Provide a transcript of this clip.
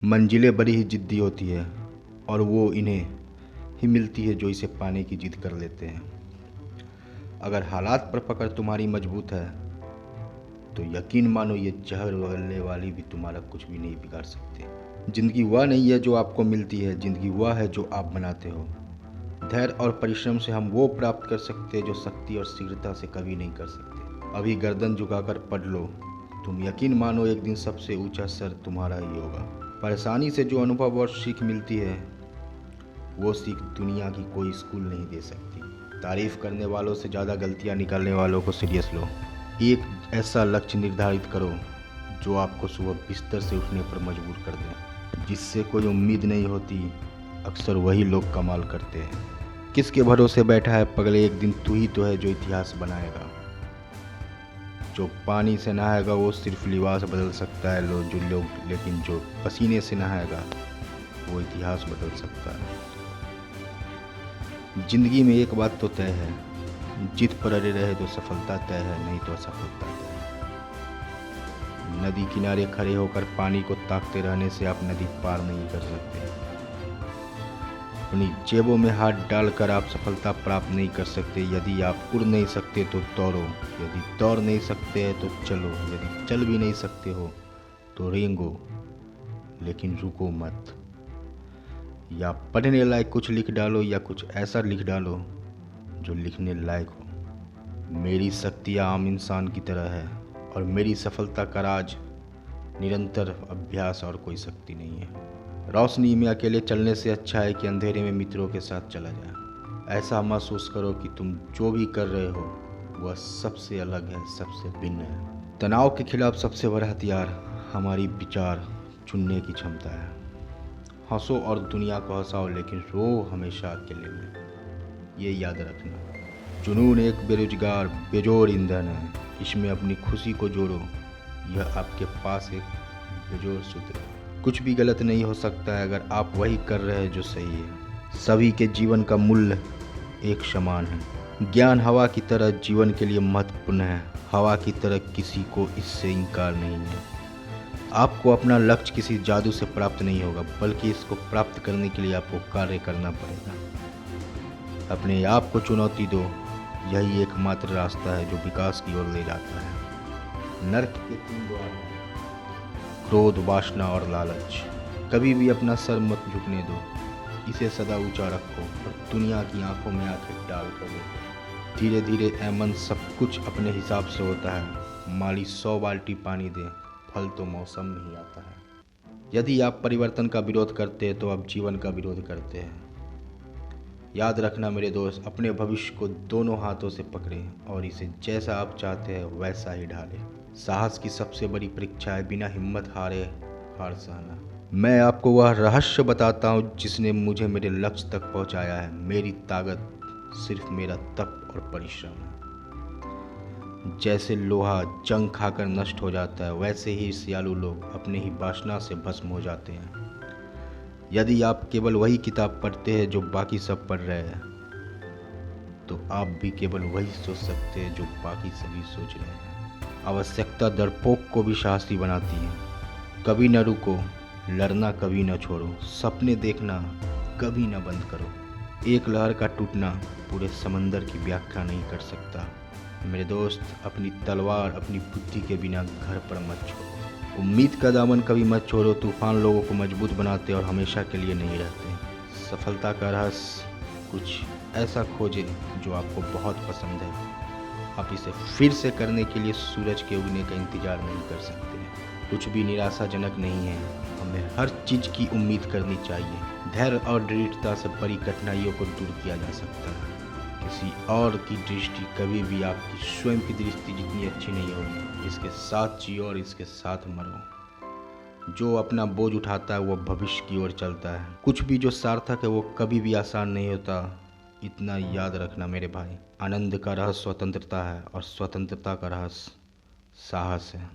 मंजिलें बड़ी ही ज़िद्दी होती है और वो इन्हें ही मिलती है जो इसे पाने की ज़िद कर लेते हैं। अगर हालात पर पकड़ तुम्हारी मजबूत है तो यकीन मानो ये जहर उगलने वाली भी तुम्हारा कुछ भी नहीं बिगाड़ सकते। ज़िंदगी वह नहीं है जो आपको मिलती है, ज़िंदगी वह है जो आप बनाते हो। धैर्य और परिश्रम से हम वो प्राप्त कर सकते हैं जो शक्ति और शीघ्रता से कभी नहीं कर सकते। अभी गर्दन झुकाकर पढ़ लो, तुम यकीन मानो एक दिन सबसे ऊंचा सर तुम्हारा ही होगा। परेशानी से जो अनुभव और सीख मिलती है वो सीख दुनिया की कोई स्कूल नहीं दे सकती। तारीफ करने वालों से ज़्यादा गलतियां निकालने वालों को सीरियस लो। एक ऐसा लक्ष्य निर्धारित करो जो आपको सुबह बिस्तर से उठने पर मजबूर कर दे। जिससे कोई उम्मीद नहीं होती, अक्सर वही लोग कमाल करते हैं। किसके भरोसे बैठा है पगले, एक दिन तू ही तो है जो इतिहास बनाएगा। जो पानी से नहाएगा वो सिर्फ लिबास बदल सकता है लेकिन जो पसीने से नहाएगा वो इतिहास बदल सकता है। जिंदगी में एक बात तो तय है, जिद पर अड़े रहे तो सफलता तय है, नहीं तो असफलता तय है। नदी किनारे खड़े होकर पानी को ताकते रहने से आप नदी पार नहीं कर सकते। अपनी जेबों में हाथ डालकर आप सफलता प्राप्त नहीं कर सकते। यदि आप उड़ नहीं सकते तो दौड़ो, यदि दौड़ नहीं सकते हैं तो चलो, यदि चल भी नहीं सकते हो तो रेंगो, लेकिन रुको मत। या पढ़ने लायक कुछ लिख डालो या कुछ ऐसा लिख डालो जो लिखने लायक हो। मेरी शक्तियाँ आम इंसान की तरह है और मेरी सफलता का राज निरंतर अभ्यास और कोई शक्ति नहीं है। रोशनी में अकेले चलने से अच्छा है कि अंधेरे में मित्रों के साथ चला जाए। ऐसा महसूस करो कि तुम जो भी कर रहे हो वह सबसे अलग है, सबसे भिन्न है। तनाव के खिलाफ सबसे बड़ा हथियार हमारी विचार चुनने की क्षमता है। हंसो और दुनिया को हंसाओ, लेकिन रो हमेशा अकेले में। ये याद रखना, जुनून एक बेरोजगार बेजोड़ ईंधन है। इसमें अपनी खुशी को जोड़ो, यह आपके पास एक बेजोड़ सूत्र है। कुछ भी गलत नहीं हो सकता है अगर आप वही कर रहे हैं जो सही है। सभी के जीवन का मूल्य एक समान है। ज्ञान हवा की तरह जीवन के लिए महत्वपूर्ण है। हवा की तरह किसी को इससे इनकार नहीं है। आपको अपना लक्ष्य किसी जादू से प्राप्त नहीं होगा, बल्कि इसको प्राप्त करने के लिए आपको कार्य करना पड़ेगा। अपने आप को चुनौती दो, यही एकमात्र रास्ता है जो विकास की ओर ले जाता है। नर्क के 3 द्वार हैं, क्रोध, वासना और लालच। कभी भी अपना सर मत झुकने दो, इसे सदा ऊंचा रखो और दुनिया की आंखों में आंखें डाल कर देखो। धीरे धीरे ऐमन सब कुछ अपने हिसाब से होता है। माली 100 बाल्टी पानी दे, फल तो मौसम में ही आता है। यदि आप परिवर्तन का विरोध करते हैं तो आप जीवन का विरोध करते हैं। याद रखना मेरे दोस्त, अपने भविष्य को दोनों हाथों से पकड़ें और इसे जैसा आप चाहते हैं वैसा ही ढालें। साहस की सबसे बड़ी परीक्षा है बिना हिम्मत हारे हार सहना। मैं आपको वह रहस्य बताता हूँ जिसने मुझे मेरे लक्ष्य तक पहुँचाया है। मेरी ताकत सिर्फ मेरा तप और परिश्रम है। जैसे लोहा जंग खाकर नष्ट हो जाता है, वैसे ही ईर्ष्यालु लोग अपने ही वासना से भस्म हो जाते हैं। यदि आप केवल वही किताब पढ़ते हैं जो बाकी सब पढ़ रहे हैं, तो आप भी केवल वही सोच सकते हैं जो बाकी सभी सोच रहे हैं। आवश्यकता डरपोक को भी साहसी बनाती है। कभी न रुको, लड़ना कभी न छोड़ो, सपने देखना कभी न बंद करो। एक लहर का टूटना पूरे समंदर की व्याख्या नहीं कर सकता। मेरे दोस्त, अपनी तलवार अपनी बुद्धि के बिना घर पर मत छोड़ो। उम्मीद का दामन कभी मत छोड़ो। तूफान लोगों को मजबूत बनाते और हमेशा के लिए नहीं रहते। सफलता का रहस्य कुछ ऐसा खोजे जो आपको बहुत पसंद है। आप इसे फिर से करने के लिए सूरज के उगने का इंतजार नहीं कर सकते। कुछ भी निराशाजनक नहीं है। हमें हर चीज़ की उम्मीद करनी चाहिए। धैर्य और दृढ़ता से बड़ी कठिनाइयों को दूर किया जा सकता है। किसी और की दृष्टि कभी भी आपकी स्वयं की दृष्टि जितनी अच्छी नहीं होगी। इसके साथ जियो और इसके साथ मरो। जो अपना बोझ उठाता है वो भविष्य की ओर चलता है। कुछ भी जो सार्थक है वो कभी भी आसान नहीं होता। इतना याद रखना मेरे भाई, आनंद का रहस्य स्वतंत्रता है और स्वतंत्रता का रहस्य साहस है।